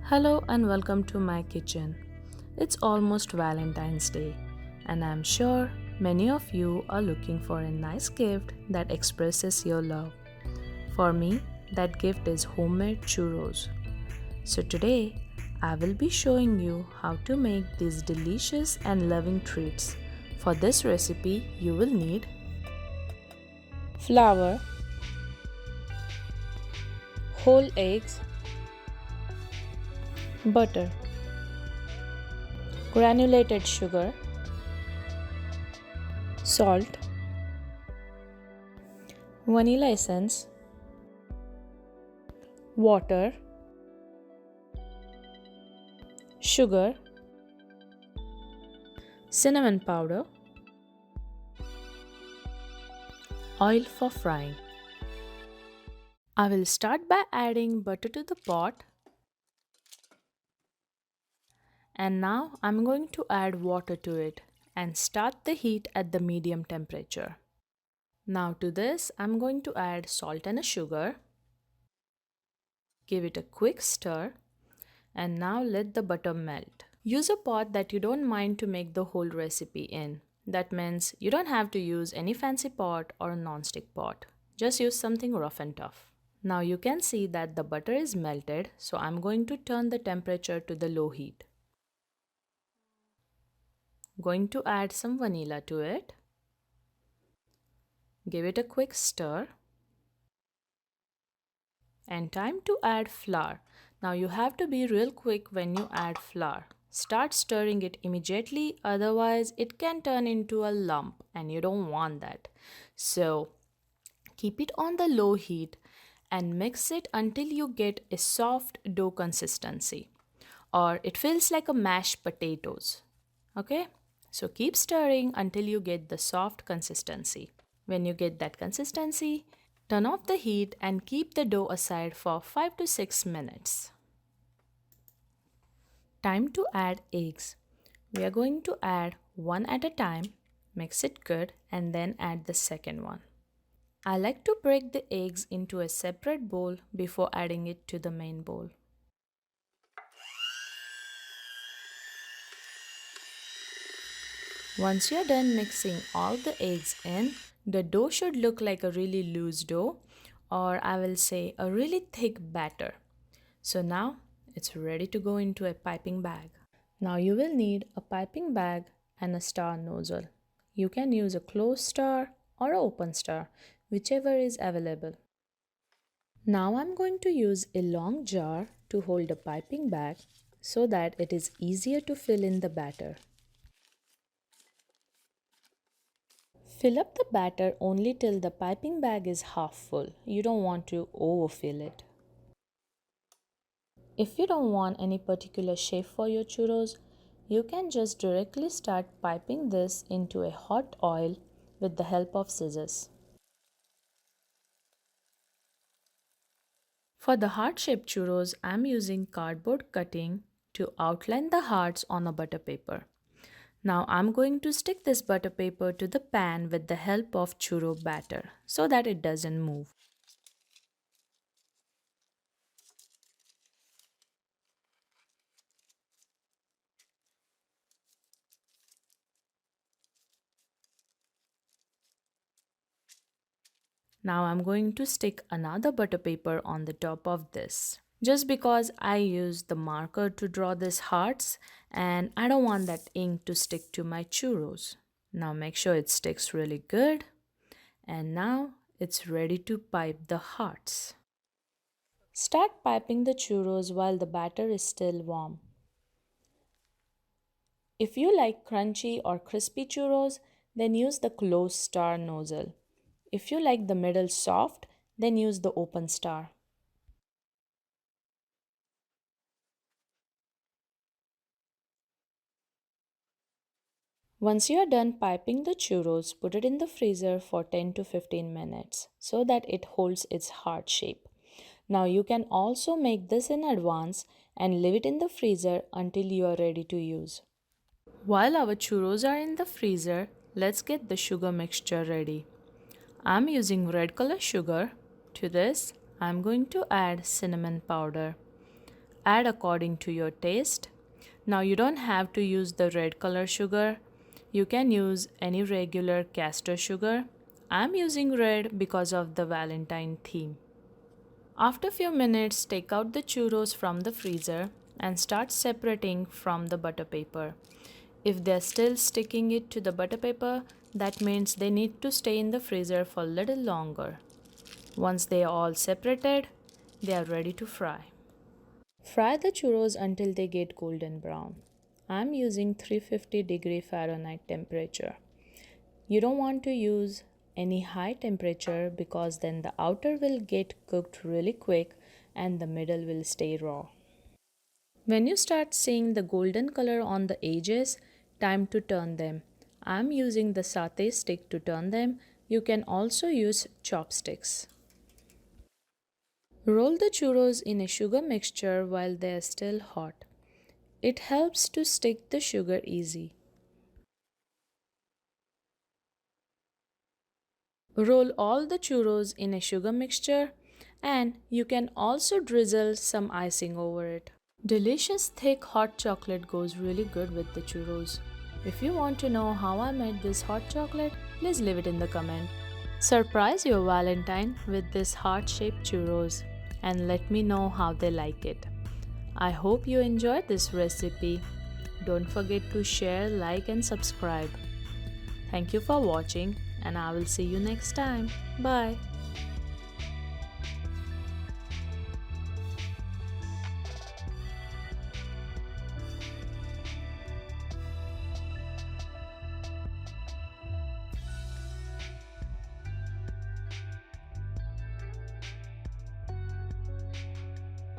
Hello and welcome to my kitchen. It's almost Valentine's Day, and I'm sure many of you are looking for a nice gift that expresses your love. For me, that gift is homemade churros. So today, I will be showing you how to make these delicious and loving treats. For this recipe, you will need flour, whole eggs, butter, granulated sugar, salt, vanilla essence, water, sugar, cinnamon powder, oil for frying. I will start by adding butter to the pot, and now I'm going to add water to it and start the heat at the medium temperature. Now to this I'm going to add salt and a sugar. Give it a quick stir and now let the butter melt. Use a pot that you don't mind to make the whole recipe in. That means you don't have to use any fancy pot or a non-stick pot. Just use something rough and tough. Now you can see that the butter is melted, so I'm going to turn the temperature to the low heat. Going to add some vanilla to it. Give it a quick stir. And time to add flour. Now you have to be real quick when you add flour. Start stirring it immediately, otherwise it can turn into a lump and you don't want that. So keep it on the low heat and mix it until you get a soft dough consistency, or it feels like a mashed potatoes. Okay? So keep stirring until you get the soft consistency. When you get that consistency, turn off the heat and keep the dough aside for 5 to 6 minutes. Time to add eggs. We are going to add one at a time, mix it good, and then add the second one. I like to break the eggs into a separate bowl before adding it to the main bowl. Once you are done mixing all the eggs in, the dough should look like a really loose dough, or I will say a really thick batter. So now it's ready to go into a piping bag. Now you will need a piping bag and a star nozzle. You can use a closed star or an open star, whichever is available. Now I'm going to use a long jar to hold a piping bag so that it is easier to fill in the batter. Fill up the batter only till the piping bag is half full. You don't want to overfill it. If you don't want any particular shape for your churros, you can just directly start piping this into a hot oil with the help of scissors. For the heart-shaped churros, I'm using cardboard cutting to outline the hearts on a butter paper. Now I'm going to stick this butter paper to the pan with the help of churro batter so that it doesn't move. Now I'm going to stick another butter paper on the top of this. Just because I used the marker to draw these hearts and I don't want that ink to stick to my churros. Now make sure it sticks really good. And now it's ready to pipe the hearts. Start piping the churros while the batter is still warm. If you like crunchy or crispy churros, then use the closed star nozzle. If you like the middle soft, then use the open star. Once you are done piping the churros, put it in the freezer for 10 to 15 minutes so that it holds its heart shape. Now you can also make this in advance and leave it in the freezer until you are ready to use. While our churros are in the freezer, let's get the sugar mixture ready. I'm using red color sugar. To this, I'm going to add cinnamon powder. Add according to your taste. Now you don't have to use the red color sugar. You can use any regular castor sugar. I'm using red because of the Valentine theme. After a few minutes, take out the churros from the freezer and start separating from the butter paper. If they're still sticking it to the butter paper, that means they need to stay in the freezer for a little longer. Once they are all separated, they are ready to fry. Fry the churros until they get golden brown. I'm using 350 Fahrenheit temperature. You don't want to use any high temperature because then the outer will get cooked really quick and the middle will stay raw. When you start seeing the golden color on the edges, time to turn them. I'm using the satay stick to turn them. You can also use chopsticks. Roll the churros in a sugar mixture while they are still hot. It helps to stick the sugar easy. Roll all the churros in a sugar mixture and you can also drizzle some icing over it. Delicious thick hot chocolate goes really good with the churros. If you want to know how I made this hot chocolate, please leave it in the comment. Surprise your Valentine with this heart-shaped churros and let me know how they like it. I hope you enjoyed this recipe. Don't forget to share, like and subscribe. Thank you for watching and I will see you next time. Bye.